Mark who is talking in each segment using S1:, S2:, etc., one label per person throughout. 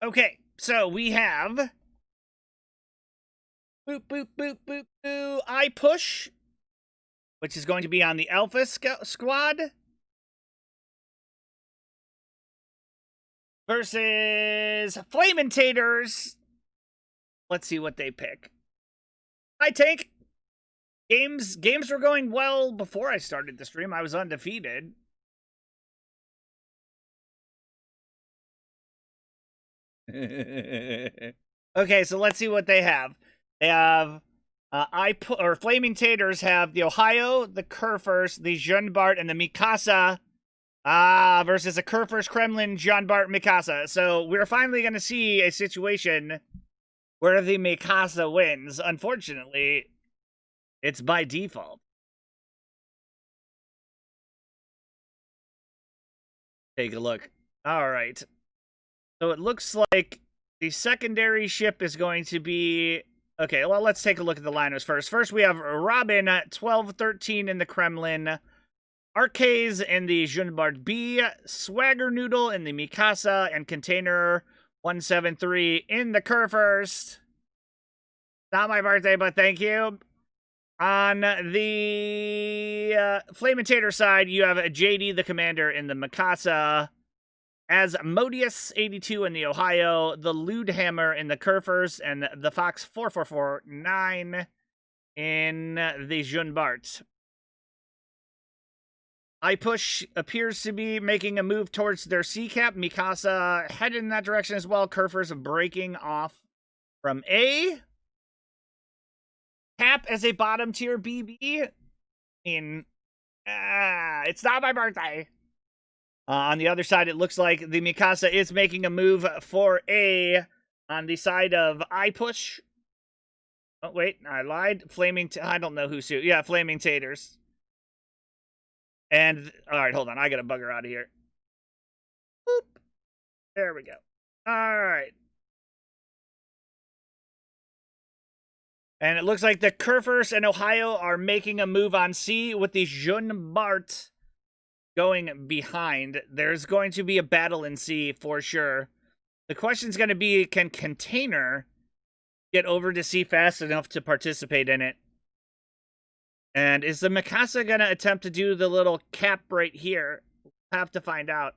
S1: Okay, so we have boop boop boop boop boop IPUSH, which is going to be on the Alpha squad versus Flamin Taters. Let's see what they pick. Hi Tank. Games were going well before I started the stream. I was undefeated. Okay, so let's see what they have. They have Flaming Taters have the Ohio, the Kerfers, the Jean-Bart, and the Mikasa versus the Kerfers, Kremlin, Jean-Bart, Mikasa. So we're finally going to see a situation where the Mikasa wins. Unfortunately, it's by default. Take a look. All right. So it looks like the secondary ship is going to be... Okay, well, let's take a look at the liners first. First, we have Robin at 12-13 in the Kremlin, Arcades in the Jean-Bart B, Swagger Noodle in the Mikasa, and Container 173 in the Kerfirst. Not my birthday, but thank you. On the Flamin' Tater side, you have JD the Commander in the Mikasa, as Modius 82 in the Ohio, the Lewdhammer in the Kerfers, and the Fox 4449 in the Jean-Bart. IPUSH appears to be making a move towards their C cap. Mikasa headed in that direction as well. Kerfers breaking off from A. Cap as a bottom tier BB in it's not my birthday. On the other side, it looks like the Mikasa is making a move for A on the side of IPUSH. Oh, wait, I lied. I don't know who's who. Yeah, Flaming Taters. And, alright, hold on. I gotta bugger out of here. Boop. There we go. Alright. And it looks like the Kerfers and Ohio are making a move on C with the Jean-Bart going behind. There's going to be a battle in C for sure. The question's going to be, can Container get over to C fast enough to participate in it? And is the Mikasa going to attempt to do the little cap right here? We'll have to find out.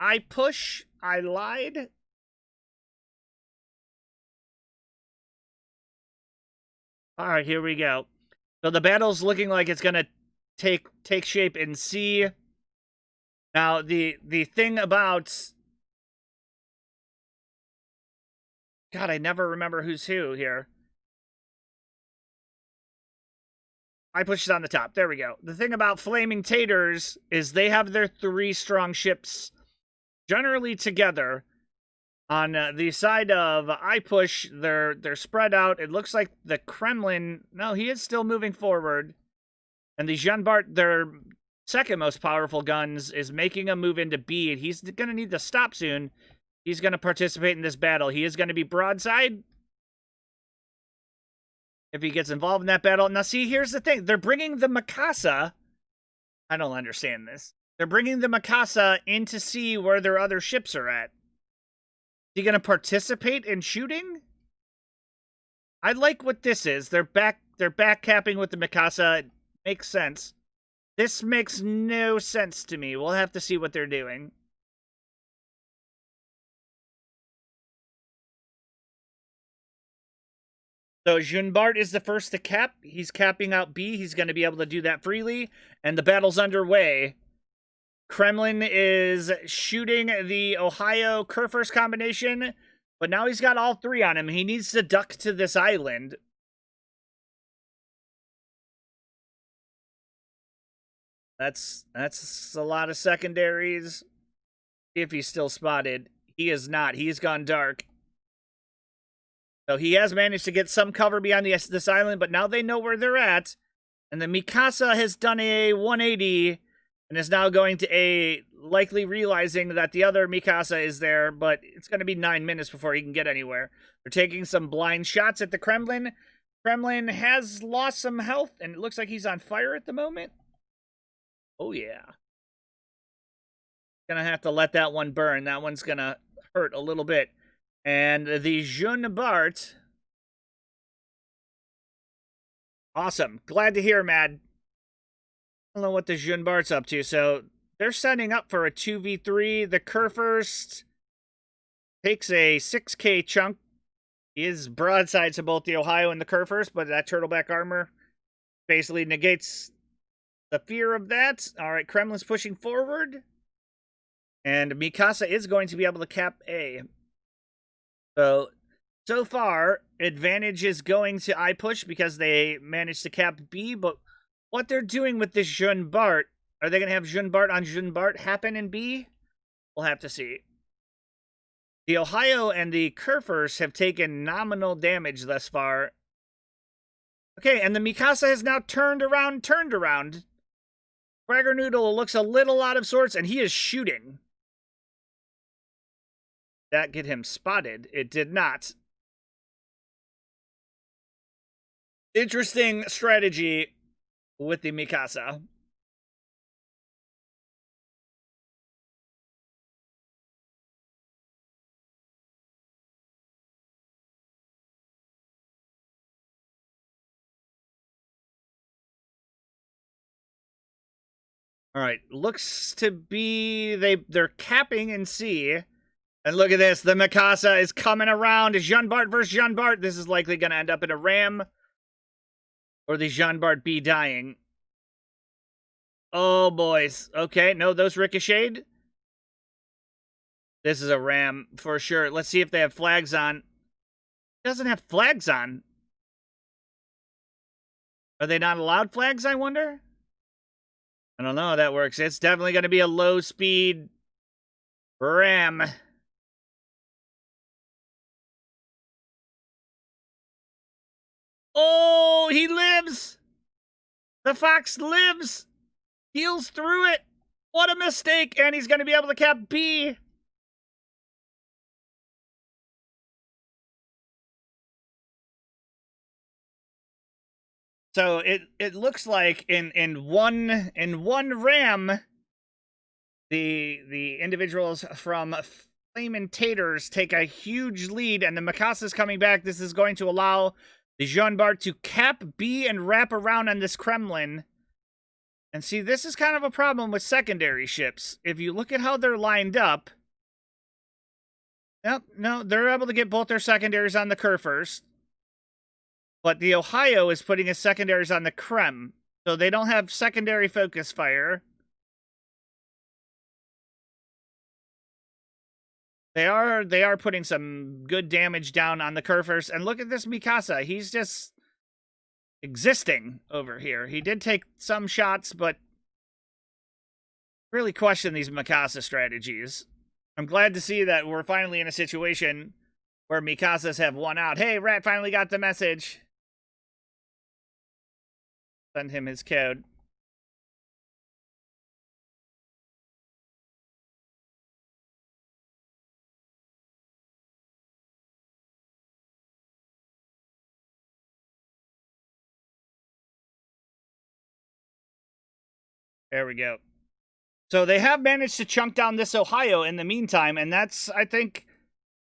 S1: IPUSH. I lied. All right, here we go. So the battle's looking like it's going to take shape in C. Now, the thing about... God, I never remember who's who here. IPUSH is on the top. There we go. The thing about Flaming Taters is they have their 3 strong ships generally together. On the side of IPUSH, they're spread out. It looks like the Kremlin... No, he is still moving forward. And the Jean-Bart, their second most powerful guns, is making a move into B. He's going to need to stop soon. He's going to participate in this battle. He is going to be broadside if he gets involved in that battle. Now, see, here's the thing. They're bringing the Mikasa. I don't understand this. They're bringing the Mikasa in to see where their other ships are at. Is he going to participate in shooting? I like what this is. They're back capping with the Mikasa. It makes sense. This makes no sense to me. We'll have to see what they're doing. So Jean-Bart is the first to cap. He's capping out B. He's going to be able to do that freely. And the battle's underway. Kremlin is shooting the Ohio Kerfers combination. But now he's got all 3 on him. He needs to duck to this island. That's a lot of secondaries. If he's still spotted. He is not. He's gone dark. So he has managed to get some cover beyond this island, but now they know where they're at. And the Mikasa has done a 180 and is now going to A, likely realizing that the other Mikasa is there, but it's going to be 9 minutes before he can get anywhere. They're taking some blind shots at the Kremlin. Kremlin has lost some health, and it looks like he's on fire at the moment. Oh, yeah. Gonna have to let that one burn. That one's gonna hurt a little bit. And the Jeune Bart. Awesome. Glad to hear, Mad. I don't know what the Jeune Bart's up to. So they're setting up for a 2v3. The Kerfurst takes a 6k chunk. He is broadside to both the Ohio and the Kerfurst, but that turtleback armor basically negates the fear of that. All right, Kremlin's pushing forward. And Mikasa is going to be able to cap A. So far, advantage is going to IPUSH because they managed to cap B, but what they're doing with this Jeune Bart, are they going to have Jeune Bart on Jeune Bart happen in B? We'll have to see. The Ohio and the Kerfurst have taken nominal damage thus far. Okay, and the Mikasa has now turned around. Swagger Noodle looks a little out of sorts, and he is shooting. That get him spotted? It did not. Interesting strategy with the Mikasa. All right, looks to be they're capping in C. And look at this, the Mikasa is coming around. Jeune Bart versus Jeune Bart. This is likely going to end up in a ram. Or the Jeune Bart B dying. Oh, boys. Okay, no, those ricocheted. This is a ram for sure. Let's see if they have flags on. It doesn't have flags on. Are they not allowed flags, I wonder? I don't know how that works. It's definitely going to be a low-speed ram. Oh, he lives! The fox lives! Heals through it! What a mistake! And he's going to be able to cap B. So it looks like in one ram, the individuals from Flamin Taters take a huge lead, and the Mikasa's coming back. This is going to allow the Jeune Bart to cap B and wrap around on this Kremlin. And see, this is kind of a problem with secondary ships. If you look at how they're lined up, yep, no, they're able to get both their secondaries on the Kerfurst. But the Ohio is putting his secondaries on the Krem. So they don't have secondary focus fire. They are putting some good damage down on the Kerfurst. And look at this Mikasa. He's just existing over here. He did take some shots, but really question these Mikasa strategies. I'm glad to see that we're finally in a situation where Mikasas have won out. Hey, Rat finally got the message. Send him his code. There we go. So they have managed to chunk down this Ohio in the meantime, and that's, I think,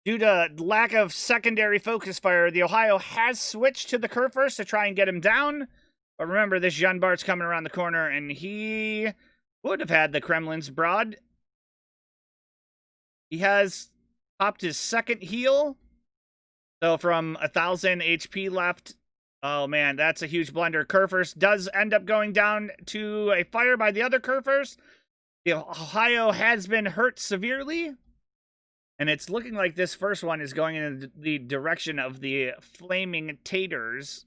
S1: due to lack of secondary focus fire. The Ohio has switched to the Kerfurst to try and get him down. But remember, this Jeune Bart's coming around the corner, and he would have had the Kremlin's broad. He has popped his second heal. So from 1,000 HP left. Oh, man, that's a huge blunder. Kerfurst does end up going down to a fire by the other Kerfurst. The Ohio has been hurt severely. And it's looking like this first one is going in the direction of the Flaming Taters.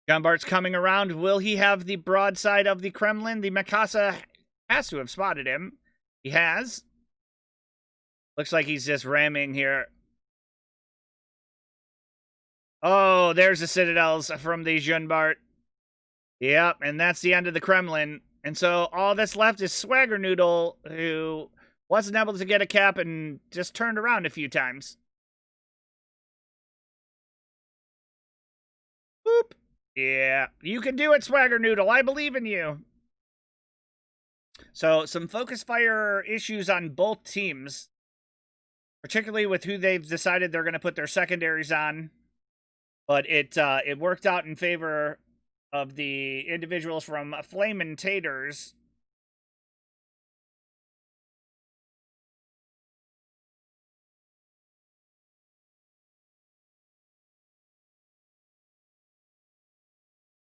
S1: Jeune Bart's coming around. Will he have the broadside of the Kremlin? The Mikasa has to have spotted him. He has. Looks like he's just ramming here. Oh, there's the citadels from the Jeune Bart. Yep, and that's the end of the Kremlin. And so all that's left is Swagger Noodle, who wasn't able to get a cap and just turned around a few times. Boop. Yeah, you can do it, Swagger Noodle. I believe in you. So, some focus fire issues on both teams, particularly with who they've decided they're going to put their secondaries on. But it worked out in favor of the individuals from Flamin Taters.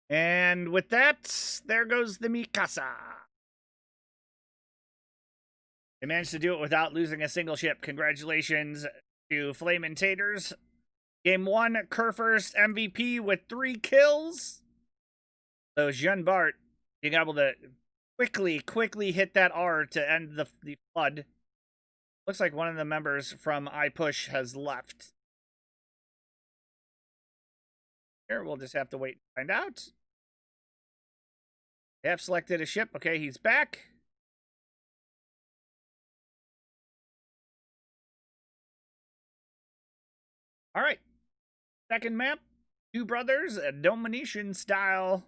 S1: And with that, there goes the Mikasa. They managed to do it without losing a single ship. Congratulations to Flamin Taters. Game 1, Kerfurst MVP with 3 kills. So Jean Bart being able to quickly hit that R to end the flood. Looks like one of the members from IPUSH has left. Here, we'll just have to wait and find out. They have selected a ship. Okay, he's back. All right. Second map. Two brothers, a domination style.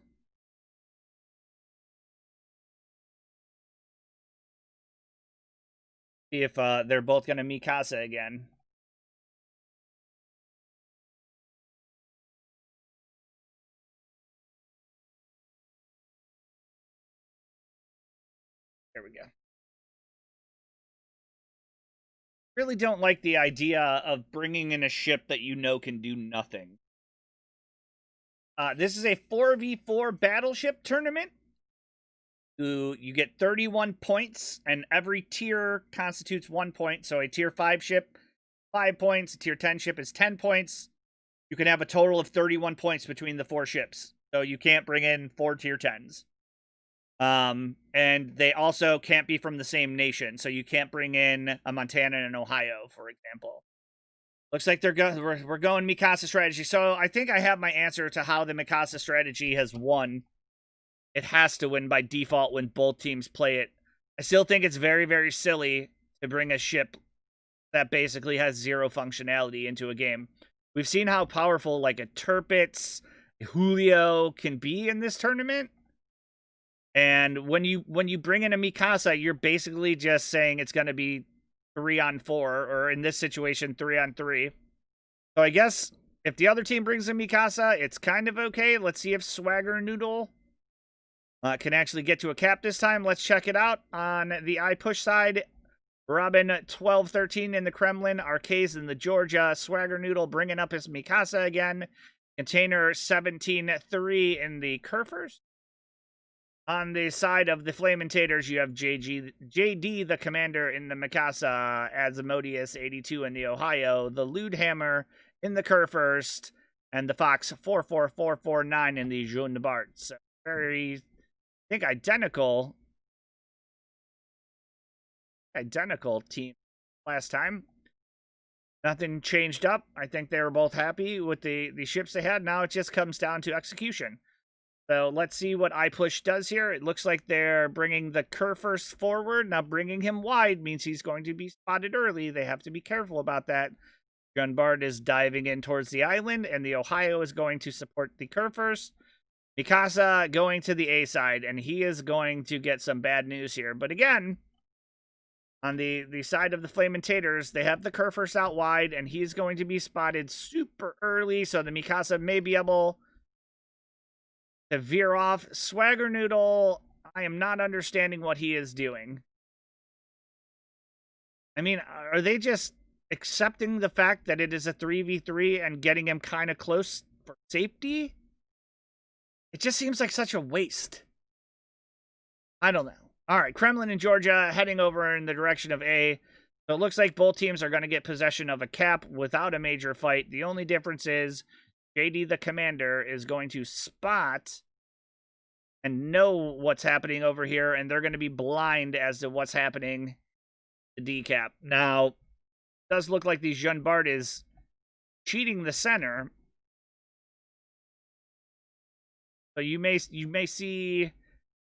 S1: See if they're both going to Mikasa again. There we go. Really don't like the idea of bringing in a ship that you know can do nothing. This is a 4v4 battleship tournament. You get 31 points, and every tier constitutes 1 point. So a tier 5 ship, 5 points. A tier 10 ship is 10 points. You can have a total of 31 points between the 4 ships. So you can't bring in 4 tier 10s. And they also can't be from the same nation. So you can't bring in a Montana and an Ohio, for example. Looks like we're going Mikasa strategy. So I think I have my answer to how the Mikasa strategy has won. It has to win by default when both teams play it. I still think it's very, very silly to bring a ship that basically has 0 functionality into a game. We've seen how powerful like a Tirpitz, Julio can be in this tournament. And when you bring in a Mikasa, you're basically just saying it's going to be 3-on-4, or in this situation, 3-on-3. So I guess if the other team brings in Mikasa, it's kind of okay. Let's see if Swagger Noodle can actually get to a cap this time. Let's check it out. On the IPUSH side, Robin 12-13 in the Kremlin, Arcades in the Georgia, Swagger Noodle bringing up his Mikasa again, Container 17-3 in the Kerfurst. On the side of the Flamin Taters, you have JD the Commander in the Mikasa, Asimodeus 82 in the Ohio, the Lewdhammer in the Kerfurst, and the Fox 44449 in the Jean Bart. So very, I think, identical team last time. Nothing changed up. I think they were both happy with the ships they had. Now it just comes down to execution. So let's see what IPUSH does here. It looks like they're bringing the Kerfurst forward. Now bringing him wide means he's going to be spotted early. They have to be careful about that. Jean Bart is diving in towards the island, and the Ohio is going to support the Kerfurst. Mikasa going to the A side, and he is going to get some bad news here. But again, on the side of the Flamin Taters, they have the Kerfurst out wide, and he's going to be spotted super early, so the Mikasa may be able to veer off. Swagger Noodle, I am not understanding what he is doing. I mean, are they just accepting the fact that it is a 3v3 and getting him kind of close for safety? It just seems like such a waste. I don't know. All right, Kremlin and Georgia heading over in the direction of A. So it looks like both teams are going to get possession of a cap without a major fight. The only difference is JD the Commander is going to spot and know what's happening over here, and they're going to be blind as to what's happening to D cap. Now, it does look like the Jean Bart is cheating the center. So you may see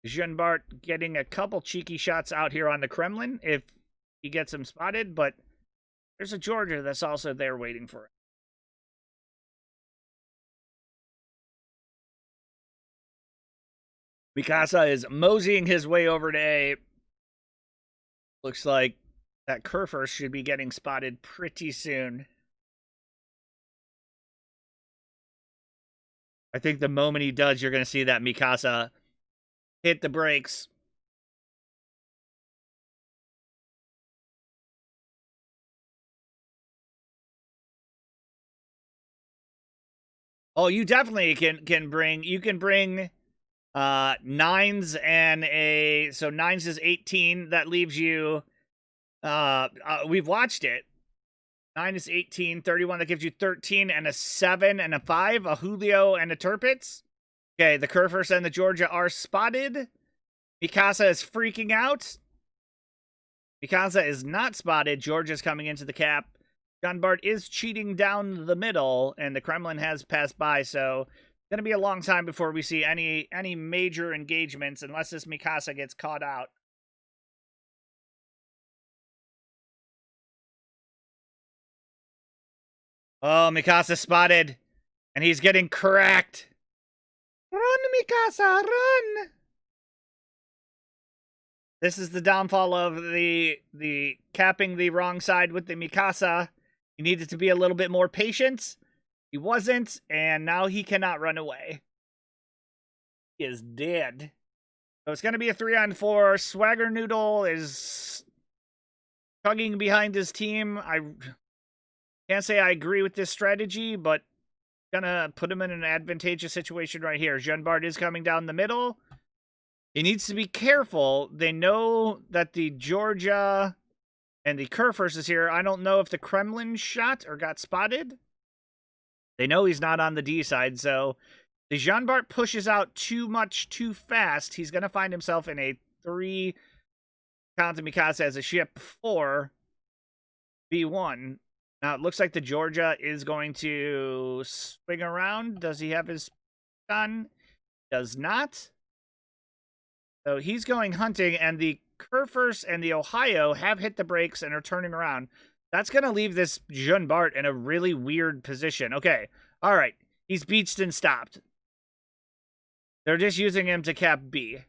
S1: Jean Bart getting a couple cheeky shots out here on the Kremlin if he gets him spotted, but there's a Georgia that's also there waiting for it. Mikasa is moseying his way over to A. Looks like that Kerfur should be getting spotted pretty soon. I think the moment he does, you're going to see that Mikasa hit the brakes. Oh, you definitely can bring, you can bring nines and a, so nines is 18. That leaves you, we've watched it. 9 is 18, 31, that gives you 13, and a 7 and a 5, a Julio and a Turpitz. Okay, the Kerfurs and the Georgia are spotted. Mikasa is freaking out. Mikasa is not spotted. Georgia's coming into the cap. Jean Bart is cheating down the middle, and the Kremlin has passed by, so it's going to be a long time before we see any major engagements, unless this Mikasa gets caught out. Oh, Mikasa spotted, and he's getting cracked. Run, Mikasa, run! This is the downfall of the capping the wrong side with the Mikasa. He needed to be a little bit more patient. He wasn't, and now he cannot run away. He is dead. So it's going to be a 3-on-4. Swagger Noodle is tugging behind his team. I can't say I agree with this strategy, but gonna put him in an advantageous situation right here. Jean Bart is coming down the middle. He needs to be careful. They know that the Georgia and the Kerfurs is here. I don't know if the Kremlin shot or got spotted. They know he's not on the D side, so the Jean Bart pushes out too much too fast. He's going to find himself in a 3 count to Mikasa as a ship 4v1. Now, it looks like the Georgia is going to swing around. Does he have his gun? Does not. So he's going hunting, and the Kerfurs and the Ohio have hit the brakes and are turning around. That's going to leave this Jean Bart in a really weird position. Okay, all right. He's beached and stopped. They're just using him to cap B.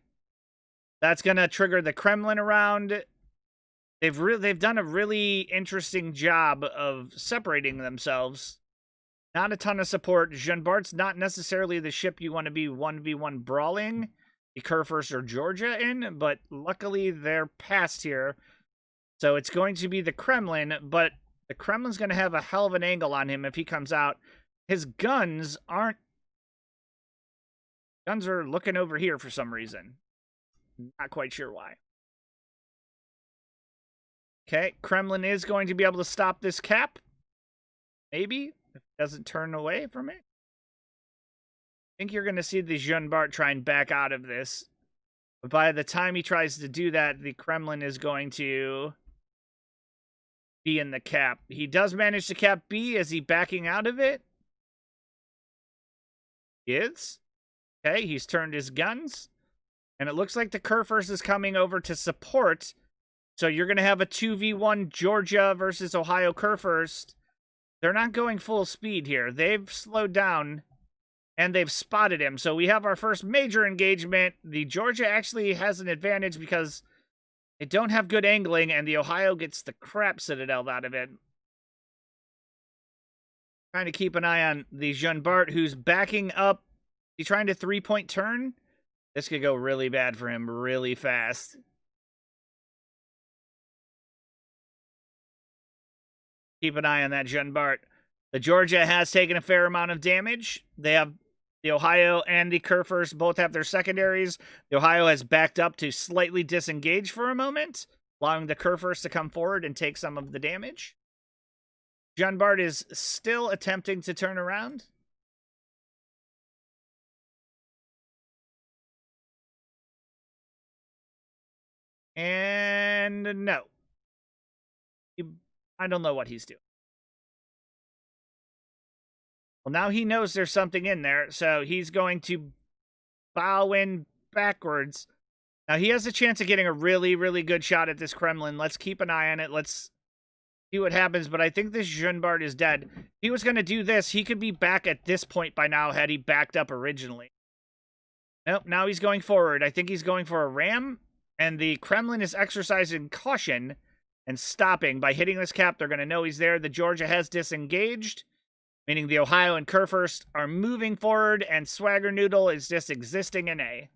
S1: That's going to trigger the Kremlin around. They've done a really interesting job of separating themselves. Not a ton of support. Jean Bart's not necessarily the ship you want to be 1v1 brawling the Kerfurs or Georgia in, but luckily they're past here. So it's going to be the Kremlin, but the Kremlin's going to have a hell of an angle on him if he comes out. His guns aren't... Guns are looking over here for some reason. Not quite sure why. Okay, Kremlin is going to be able to stop this cap. Maybe, if it doesn't turn away from it. I think you're going to see the Jean Bart try and back out of this. But by the time he tries to do that, the Kremlin is going to be in the cap. He does manage to cap B. Is he backing out of it? He is. Okay, he's turned his guns. And it looks like the Kerfurs is coming over to support. So you're going to have a 2v1 Georgia versus Ohio Kerfurs. They're not going full speed here. They've slowed down, and they've spotted him. So we have our first major engagement. The Georgia actually has an advantage because they don't have good angling, and the Ohio gets the crap citadel out of it. Trying to keep an eye on the Jean Bart, who's backing up. He's trying to 3-point turn. This could go really bad for him really fast. Keep an eye on that Jean Bart. The Georgia has taken a fair amount of damage. They have the Ohio and the Kerfurs both have their secondaries. The Ohio has backed up to slightly disengage for a moment, allowing the Kerfurs to come forward and take some of the damage. Jean Bart is still attempting to turn around. And no. I don't know what he's doing. Well, now he knows there's something in there, so he's going to bow in backwards. Now, he has a chance of getting a really, really good shot at this Kremlin. Let's keep an eye on it. Let's see what happens, but I think this Jean Bart is dead. If he was going to do this, he could be back at this point by now had he backed up originally. Nope, now he's going forward. I think he's going for a ram, and the Kremlin is exercising caution and stopping. By hitting this cap, they're going to know he's there. The Georgia has disengaged, meaning the Ohio and Kurfürst are moving forward, and Swagger Noodle is just existing in A.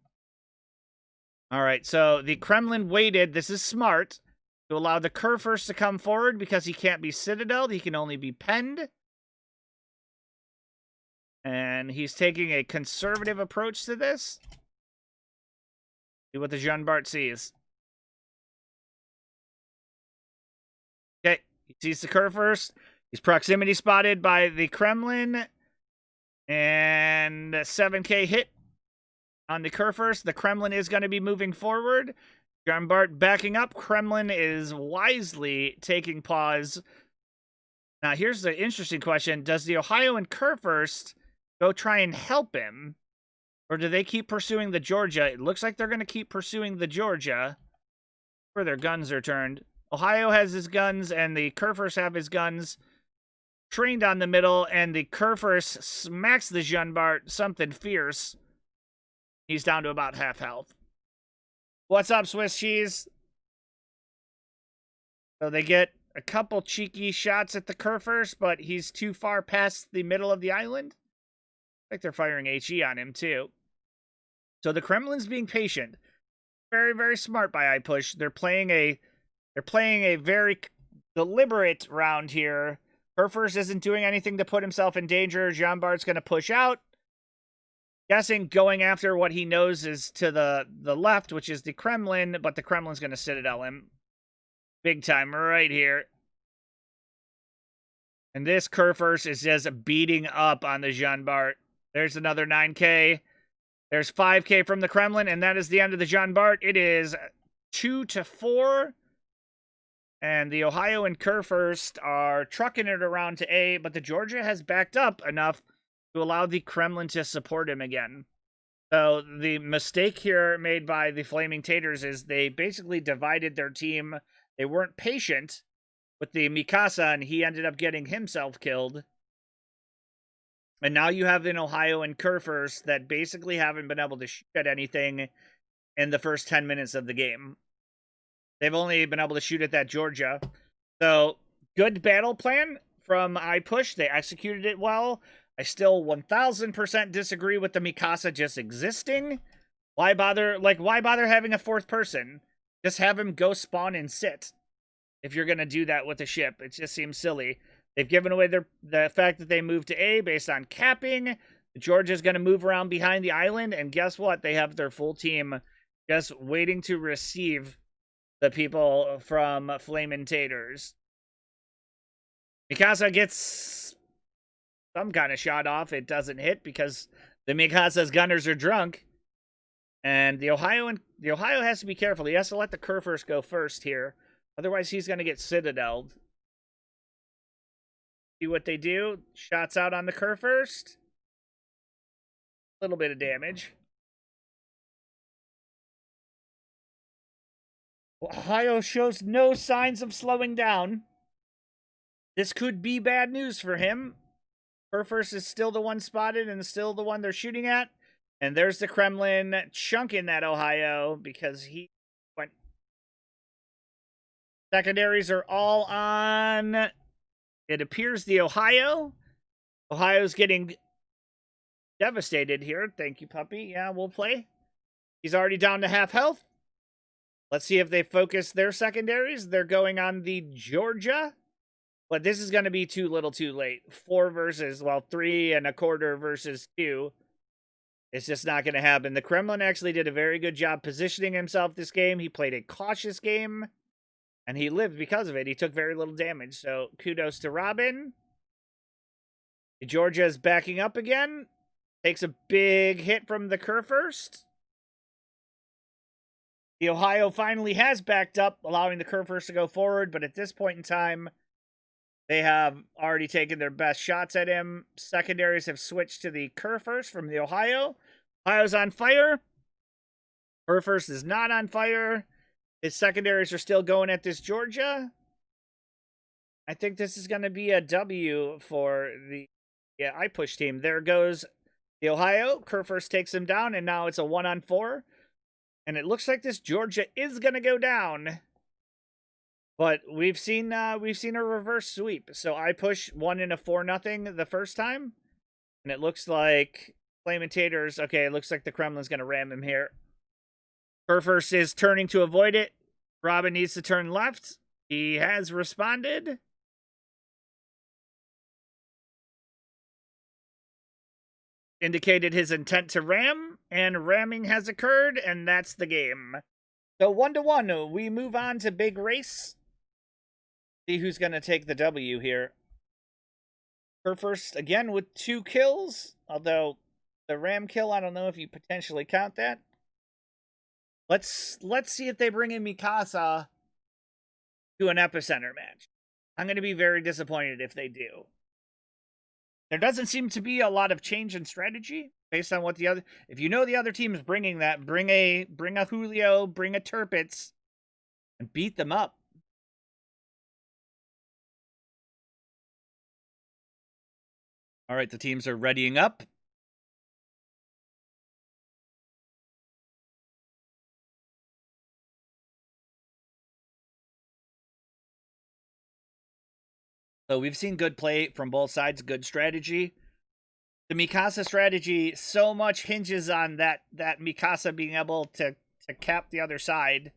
S1: All right, so the Kremlin waited. This is smart to allow the Kurfürst to come forward because he can't be citadeled. He can only be penned. And he's taking a conservative approach to this. See what the Jean Bart sees. Okay, he sees the Kurfürst. He's proximity spotted by the Kremlin. And a 7K hit on the Kurfürst. The Kremlin is going to be moving forward. Jean Bart backing up. Kremlin is wisely taking pause. Now, here's the interesting question. Does the Ohio and Kurfürst go try and help him? Or do they keep pursuing the Georgia? It looks like they're going to keep pursuing the Georgia. Where their guns are turned. Ohio has his guns, and the Kurfürst have his guns trained on the middle, and the Kurfürst smacks the Jean Bart something fierce. He's down to about half health. What's up, Swiss cheese? So they get a couple cheeky shots at the Kurfürst, but he's too far past the middle of the island. Like they're firing HE on him, too. So the Kremlin's being patient. Very, very smart by IPUSH. They're playing a very deliberate round here. Kurfürst isn't doing anything to put himself in danger. Jean Bart's going to push out. Guessing going after what he knows is to the left, which is the Kremlin, but the Kremlin's going to citadel him. Big time right here. And this Kurfürst is just beating up on the Jean Bart. There's another 9K. There's 5K from the Kremlin, and that is the end of the Jean Bart. It is 2-4. And the Ohio and Kurfürst are trucking it around to A, but the Georgia has backed up enough to allow the Kremlin to support him again. So the mistake here made by the Flaming Taters is they basically divided their team. They weren't patient with the Mikasa, and he ended up getting himself killed. And now you have an Ohio and Kurfürst that basically haven't been able to shoot at anything in the first 10 minutes of the game. They've only been able to shoot at that Georgia. So, good battle plan from IPUSH. They executed it well. I still 1000% disagree with the Mikasa just existing. Why bother having a fourth person? Just have him go spawn and sit. If you're going to do that with a ship. It just seems silly. They've given away the fact that they moved to A based on capping. Georgia's going to move around behind the island. And guess what? They have their full team just waiting to receive the people from Flamin' Taters. Mikasa gets some kind of shot off. It doesn't hit because the Mikasa's gunners are drunk. And the Ohio has to be careful. He has to let the Kurfürst go first here. Otherwise, he's going to get citadeled. See what they do. Shots out on the Kurfürst. A little bit of damage. Ohio shows no signs of slowing down. This could be bad news for him. Kurfürst is still the one spotted and still the one they're shooting at. And there's the Kremlin chunking that Ohio because he went. Secondaries are all on. It appears the Ohio's getting devastated here. Thank you, puppy. Yeah, we'll play. He's already down to half health. Let's see if they focus their secondaries. They're going on the Georgia. But this is going to be too little too late. 3 1/4 versus 2. It's just not going to happen. The Kremlin actually did a very good job positioning himself this game. He played a cautious game. And he lived because of it. He took very little damage. So kudos to Robin. Georgia is backing up again. Takes a big hit from the Kurfürst. The Ohio finally has backed up, allowing the Kurfürst to go forward. But at this point in time, they have already taken their best shots at him. Secondaries have switched to the Kurfürst from the Ohio. Ohio's on fire. Kurfürst is not on fire. His secondaries are still going at this Georgia. I think this is going to be a W for the IPUSH team. There goes The Ohio, Kerr first takes him down, and now it's a 1-on-4. And it looks like this Georgia is going to go down. But we've seen a reverse sweep. So IPUSH won in a 4-0 the first time. And it looks like Flamin Taters. Okay, it looks like the Kremlin's going to ram him here. Kerfers is turning to avoid it. Robin needs to turn left. He has responded. Indicated his intent to ram, and ramming has occurred, and that's the game. So 1-1, we move on to big race. See who's going to take the W here. Kerfers again with 2 kills, although the ram kill, I don't know if you potentially count that. Let's see if they bring in Mikasa to an epicenter match. I'm going to be very disappointed if they do. There doesn't seem to be a lot of change in strategy based on what the other. If you know the other team is bringing that, bring a Julio, bring a Turpitz, and beat them up. All right, the teams are readying up. So we've seen good play from both sides, good strategy. The Mikasa strategy so much hinges on that Mikasa being able to cap the other side.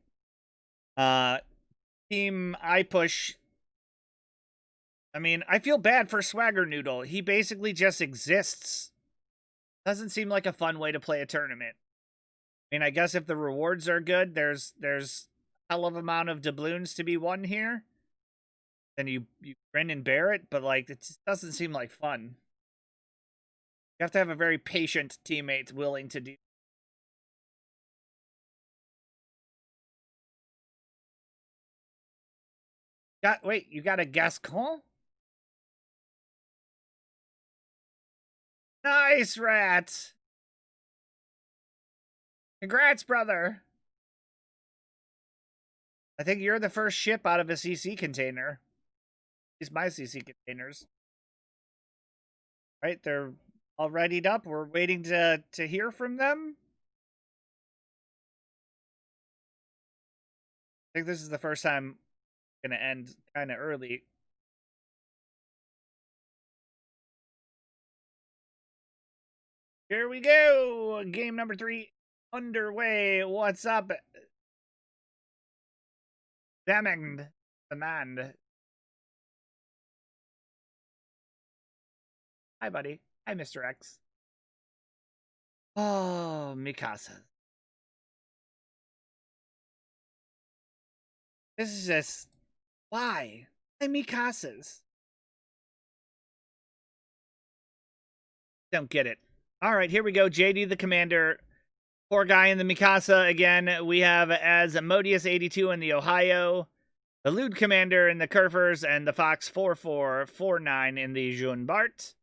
S1: Team IPUSH. I mean, I feel bad for Swagger Noodle. He basically just exists. Doesn't seem like a fun way to play a tournament. I mean, I guess if the rewards are good, there's a hell of amount of doubloons to be won here. Then you grin and bear it, but like it just doesn't seem like fun. You have to have a very patient teammate willing to do. Wait, you got a Gascon? Nice, Rat! Congrats, brother! I think you're the first ship out of a CC container. These my CC containers. Right, they're all readied up. We're waiting to hear from them. I think this is the first time it's gonna end kind of early. Here we go. Game number 3 underway. What's up? Demand. Hi, buddy. Hi, Mr. X. Oh, Mikasa. This is just... Why? Why Mikasa's? Don't get it. All right, here we go. JD the Commander. Poor guy in the Mikasa again. We have as Modius82 in the Ohio. The Lude Commander in the Kerfers. And the Fox 4449 in the Junbart.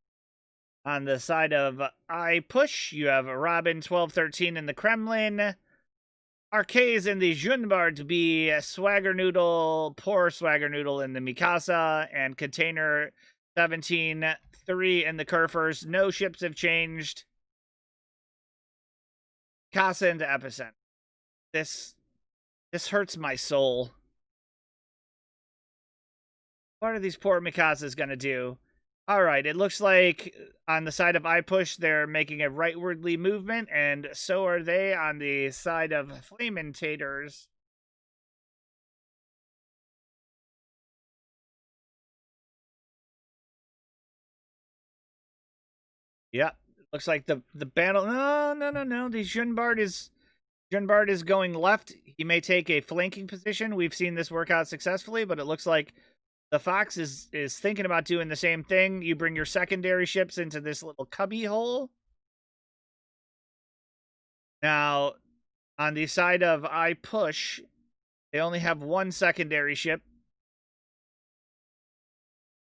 S1: On the side of IPUSH, you have Robin 1213 in the Kremlin. Arcays in the Junbart be Swagger Noodle, poor Swagger Noodle in the Mikasa, and Container 17-3 in the Kerfers. No ships have changed. Mikasa into Epicenter. This hurts my soul. What are these poor Mikasas gonna do? Alright, it looks like on the side of IPUSH, they're making a rightwardly movement, and so are they on the side of Flamin Taters. Yep, looks like the battle... No. The Junbart is going left. He may take a flanking position. We've seen this work out successfully, but it looks like the Fox is thinking about doing the same thing. You bring your secondary ships into this little cubby hole. Now, on the side of IPUSH, they only have one secondary ship,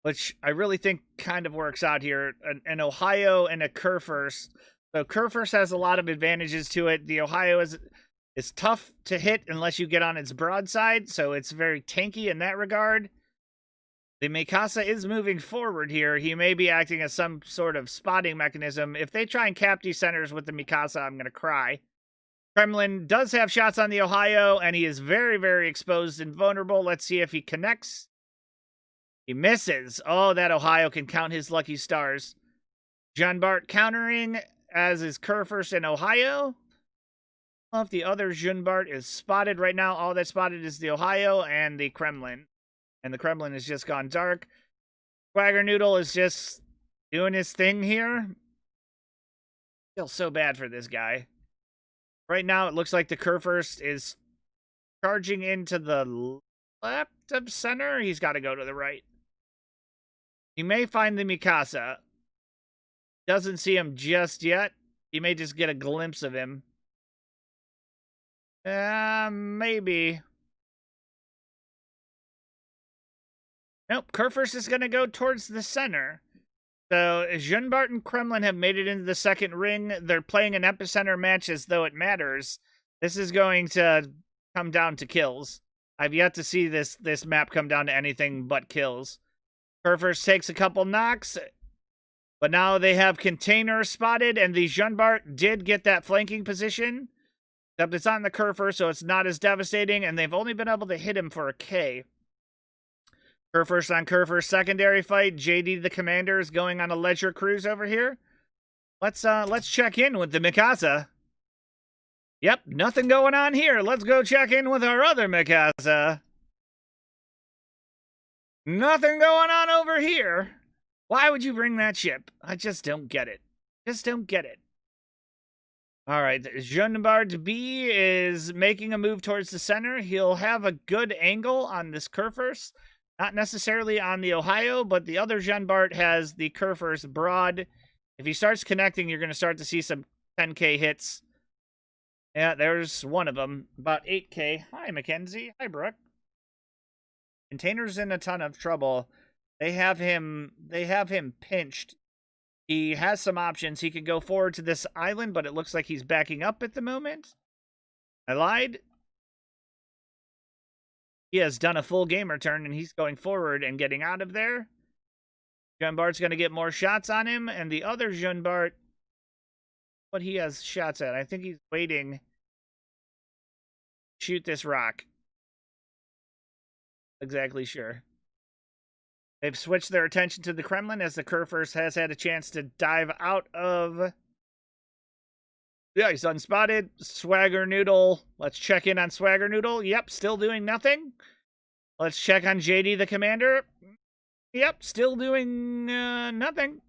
S1: which I really think kind of works out here. An Ohio and a Kerfers. So Kerfers has a lot of advantages to it. The Ohio is tough to hit unless you get on its broadside, so it's very tanky in that regard. The Mikasa is moving forward here. He may be acting as some sort of spotting mechanism. If they try and cap these centers with the Mikasa, I'm going to cry. Kremlin does have shots on the Ohio, and he is very, very exposed and vulnerable. Let's see if he connects. He misses. Oh, that Ohio can count his lucky stars. Jean Bart countering, as is Kurfürst in Ohio. Well, if the other Jean Bart is spotted right now, all that's spotted is the Ohio and the Kremlin. And the Kremlin has just gone dark. Swagger Noodle is just doing his thing here. Feel so bad for this guy. Right now, it looks like the Kurfürst is charging into the left of center. He's got to go to the right. He may find the Mikasa. Doesn't see him just yet. He may just get a glimpse of him. Maybe. Nope, Kurfürst is going to go towards the center. So, Jean Bart and Kremlin have made it into the second ring. They're playing an epicenter match as though it matters. This is going to come down to kills. I've yet to see this map come down to anything but kills. Kurfürst takes a couple knocks, but now they have container spotted, and the Jean Bart did get that flanking position. Except it's on the Kurfürst, so it's not as devastating, and they've only been able to hit him for a K. Kurfürst on Kurfürst secondary fight. JD the commander is going on a leisure cruise over here. Let's check in with the Mikasa. Yep, nothing going on here. Let's go check in with our other Mikasa. Nothing going on over here. Why would you bring that ship? I just don't get it. Just don't get it. All right, Jean Bart B is making a move towards the center. He'll have a good angle on this Kurfürst. Not necessarily on the Ohio, but the other Jean Bart has the Kurfürst broad. If he starts connecting, you're going to start to see some 10K hits. Yeah, there's one of them. About 8K. Hi, Mackenzie. Hi, Brooke. Container's in a ton of trouble. They have him pinched. He has some options. He could go forward to this island, but it looks like he's backing up at the moment. I lied. He has done a full gamer turn, and he's going forward and getting out of there. Jean Bart's going to get more shots on him, and the other Jean Bart, what he has shots at, I think he's waiting. Shoot this rock. Exactly sure. They've switched their attention to the Kremlin as the Kurfürst has had a chance to dive out of... Yeah, he's unspotted. Swagger Noodle. Let's check in on Swagger Noodle. Yep, still doing nothing. Let's check on JD the commander. Yep, still doing nothing.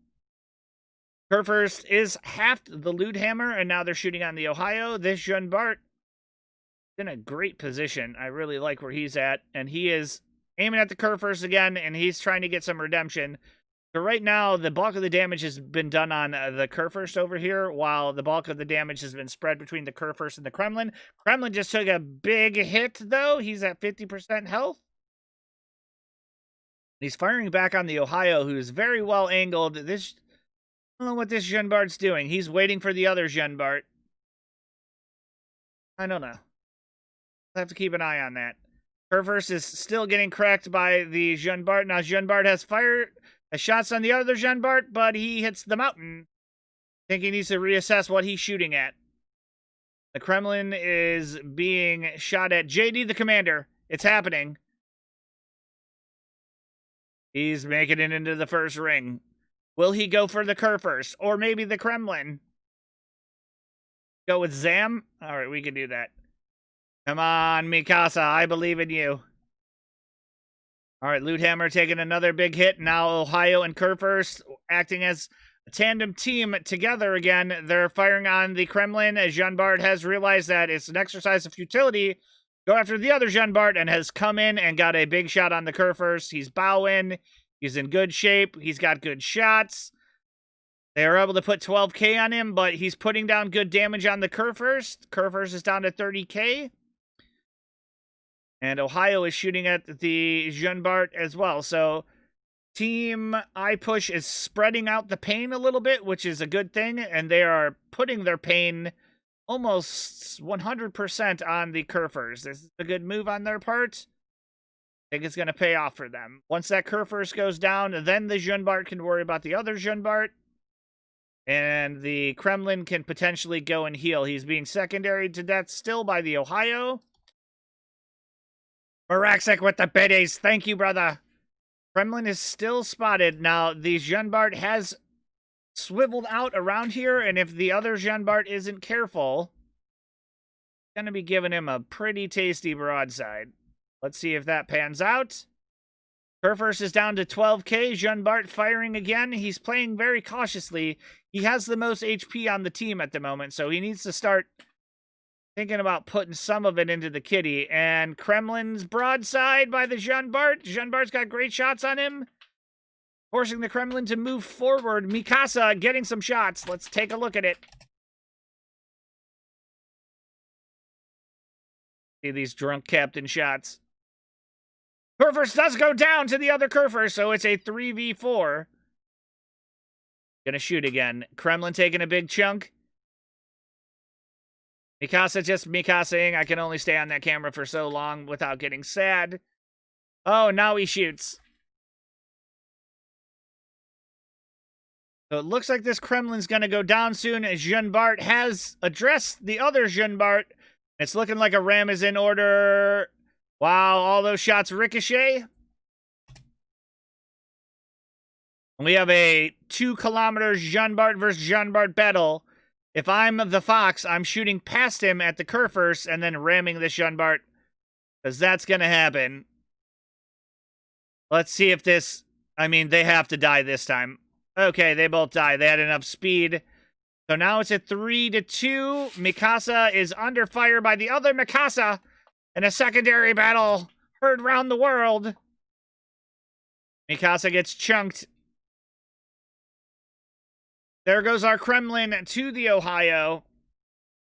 S1: Kurfürst is halved the loot hammer, and now they're shooting on the Ohio. This Jean Bart is in a great position. I really like where he's at, and he is aiming at the Kurfürst again, and he's trying to get some redemption. So right now, the bulk of the damage has been done on the Kurfürst over here, while the bulk of the damage has been spread between the Kurfürst and the Kremlin. Kremlin just took a big hit, though. He's at 50% health. He's firing back on the Ohio, who's very well angled. I don't know what this Jean Bart's doing. He's waiting for the other Jean Bart. I don't know. I'll have to keep an eye on that. Kurfürst is still getting cracked by the Jean Bart. Now, Jean Bart has shots on the other Jean Bart, but he hits the mountain. I think he needs to reassess what he's shooting at. The Kremlin is being shot at. JD the commander. It's happening. He's making it into the first ring. Will he go for the Kurfürst? Or maybe the Kremlin? Go with Zam? Alright, we can do that. Come on, Mikasa. I believe in you. Alright, Loot Hammer taking another big hit. Now Ohio and Kurfürst acting as a tandem team together again. They're firing on the Kremlin as Jean Bart has realized that it's an exercise of futility. Go after the other Jean Bart and has come in and got a big shot on the Kurfürst. He's bowing. He's in good shape. He's got good shots. They were able to put 12K on him, but he's putting down good damage on the Kurfürst. Kurfürst is down to 30K. And Ohio is shooting at the Jean Bart as well. So Team IPUSH is spreading out the pain a little bit, which is a good thing. And they are putting their pain almost 100% on the Kurfürst. This is a good move on their part. I think it's going to pay off for them. Once that Kurfürst goes down, then the Junbart can worry about the other Junbart. And the Kremlin can potentially go and heal. He's being secondary to death still by the Ohio. Maraxek with the biddies. Thank you, brother. Kremlin is still spotted. Now, the Junbart has swiveled out around here, and if the other Junbart isn't careful, going to be giving him a pretty tasty broadside. Let's see if that pans out. Kurfürst is down to 12k. Junbart firing again. He's playing very cautiously. He has the most HP on the team at the moment, so he needs to start thinking about putting some of it into the kitty. And Kremlin's broadside by the Junbart. Junbart's got great shots on him, forcing the Kremlin to move forward. Mikasa getting some shots. Let's take a look at it. See these drunk captain shots. Kurfürst does go down to the other Kurfürst, so it's a 3v4. Gonna shoot again. Kremlin taking a big chunk. Mikasa just Mikasaing. I can only stay on that camera for so long without getting sad. Oh, now he shoots. So it looks like this Kremlin's gonna go down soon as Junbart has addressed the other Junbart. It's looking like a ram is in order. Wow, all those shots ricochet. We have a 2 kilometer Junbart versus Junbart battle. If I'm the Fox, I'm shooting past him at the Kurfürst and then ramming this Junbart, because that's going to happen. Let's see if this... I mean, they have to die this time. Okay, they both die. They had enough speed. So now it's a 3-2. Mikasa is under fire by the other Mikasa. In a secondary battle heard round the world. Mikasa gets chunked. There goes our Kremlin to the Ohio.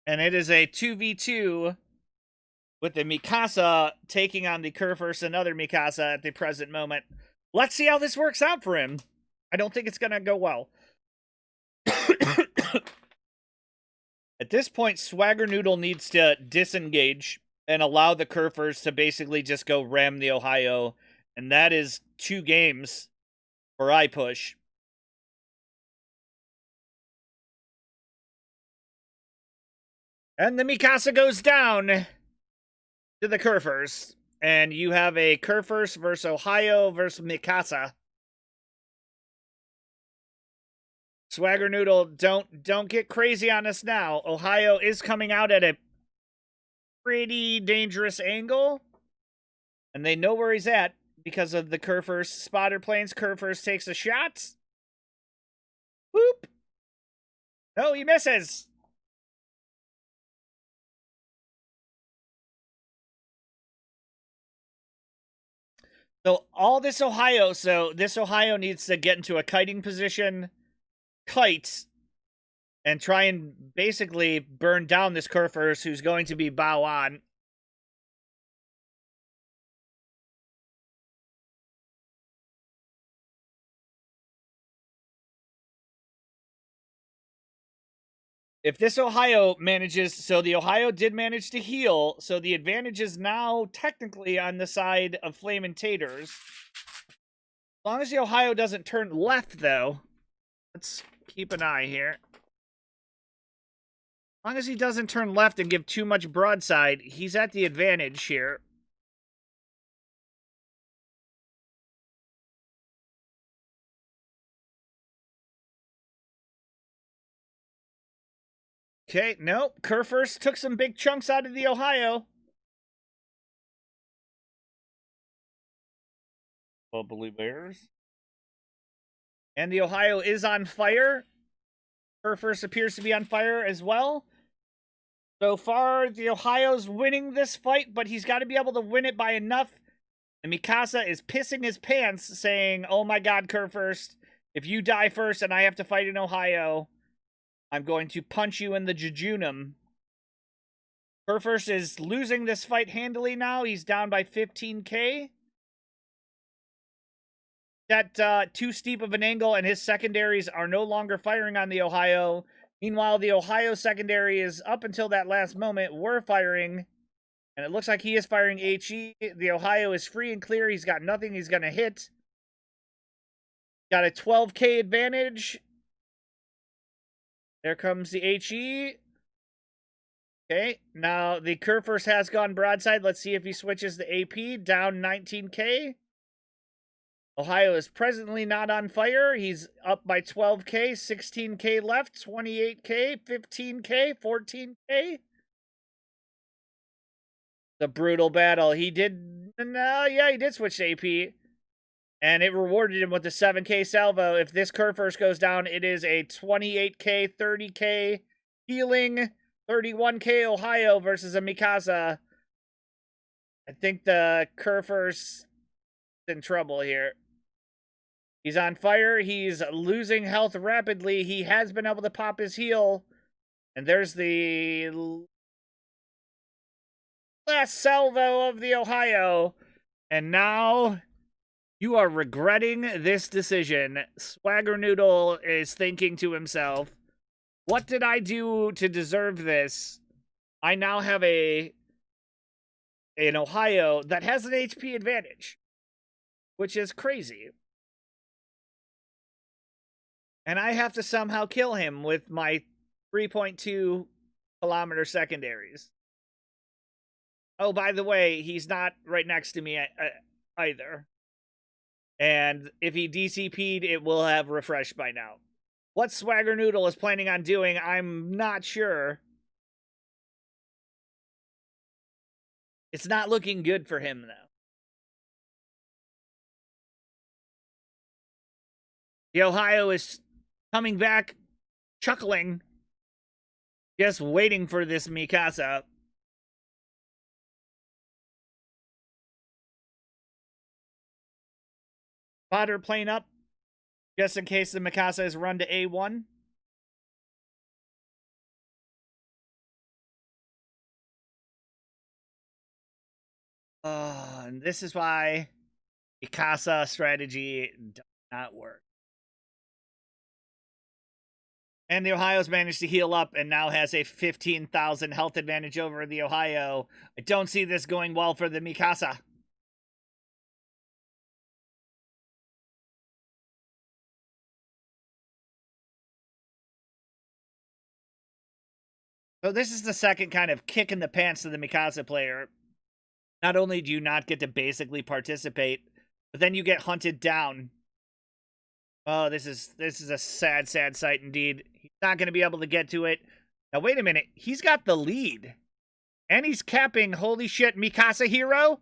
S1: And it is a 2v2 with the Mikasa taking on the Kurfürst, another Mikasa at the present moment. Let's see how this works out for him. I don't think it's going to go well. At this point, Swagger Noodle needs to disengage and allow the Kurfürst to basically just go ram the Ohio. And that is 2 games for IPUSH. And the Mikasa goes down to the Kurfürst. And you have a Kurfürst versus Ohio versus Mikasa. Swagger Noodle, don't get crazy on us now. Ohio is coming out at a pretty dangerous angle, and they know where he's at because of the Kurfürst spotter planes. Kurfürst takes a shot. Whoop! No, he misses. So all this Ohio, this Ohio needs to get into a kiting position, kite, and try and basically burn down this Kurfürst, who's going to be bow on. If this Ohio manages, so the Ohio did manage to heal, so the advantage is now technically on the side of Flamin Taters. As long as the Ohio doesn't turn left, though, let's keep an eye here. As long as he doesn't turn left and give too much broadside, he's at the advantage here. Okay, nope. Kurfürst took some big chunks out of the Ohio. Bubbly bears. And the Ohio is on fire. Kurfürst appears to be on fire as well. So far, the Ohio's winning this fight, but he's got to be able to win it by enough. And Mikasa is pissing his pants, saying, "Oh my god, Kurfürst, if you die first and I have to fight in Ohio, I'm going to punch you in the jejunum." Kurfürst is losing this fight handily now. He's down by 15k. That too steep of an angle, and his secondaries are no longer firing on the Ohio. Meanwhile, the Ohio secondary is, up until that last moment, were firing. And it looks like he is firing HE. The Ohio is free and clear. He's got nothing he's going to hit. Got a 12K advantage. There comes the HE. Okay, now the Kerfers has gone broadside. Let's see if he switches the AP. Down 19K. Ohio is presently not on fire. He's up by 12K, 16K left, 28K, 15K, 14K. The brutal battle. He did, yeah, he did switch to AP. And it rewarded him with the 7K salvo. If this curve first goes down, it is a 28K, 30K healing, 31K Ohio versus a Mikasa. I think the Kerfer's in trouble here. He's on fire. He's losing health rapidly. He has been able to pop his heal. And there's the last salvo of the Ohio. And now you are regretting this decision. Swagger Noodle is thinking to himself, what did I do to deserve this? I now have an Ohio that has an HP advantage, which is crazy. And I have to somehow kill him with my 3.2 kilometer secondaries. Oh, by the way, he's not right next to me either. And if he DCP'd, it will have refreshed by now. What Swagger Noodle is planning on doing, I'm not sure. It's not looking good for him, though. The Ohio is coming back, chuckling, just waiting for this Mikasa. Spotter plane up, just in case the Mikasa is run to A1. And this is why Mikasa strategy does not work. And the Ohio's managed to heal up and now has a 15,000 health advantage over the Ohio. I don't see this going well for the Mikasa. So this is the second kind of kick in the pants to the Mikasa player. Not only do you not get to basically participate, but then you get hunted down. Oh, this is a sad, sad sight indeed. He's not going to be able to get to it. Now, wait a minute. He's got the lead. And he's capping, holy shit, Mikasa hero.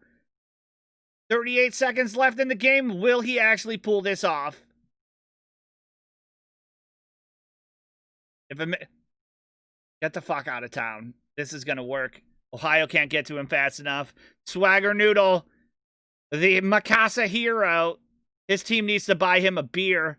S1: 38 seconds left in the game. Will he actually pull this off? Get the fuck out of town. This is going to work. Ohio can't get to him fast enough. Swagger Noodle, the Mikasa hero. His team needs to buy him a beer.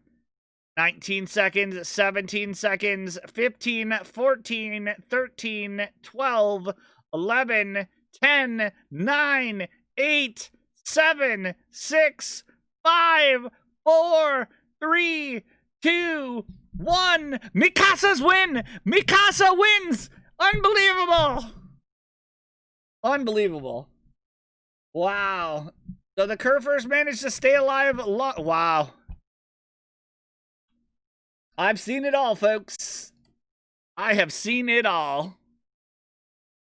S1: 19 seconds, 17 seconds, 15, 14, 13, 12, 11, 10, 9, 8, 7, 6, 5, 4, 3, 2, 1. Mikasa's win! Mikasa wins! Unbelievable! Unbelievable. Wow. So the Kerfers managed to stay alive. Wow. I've seen it all, folks. I have seen it all.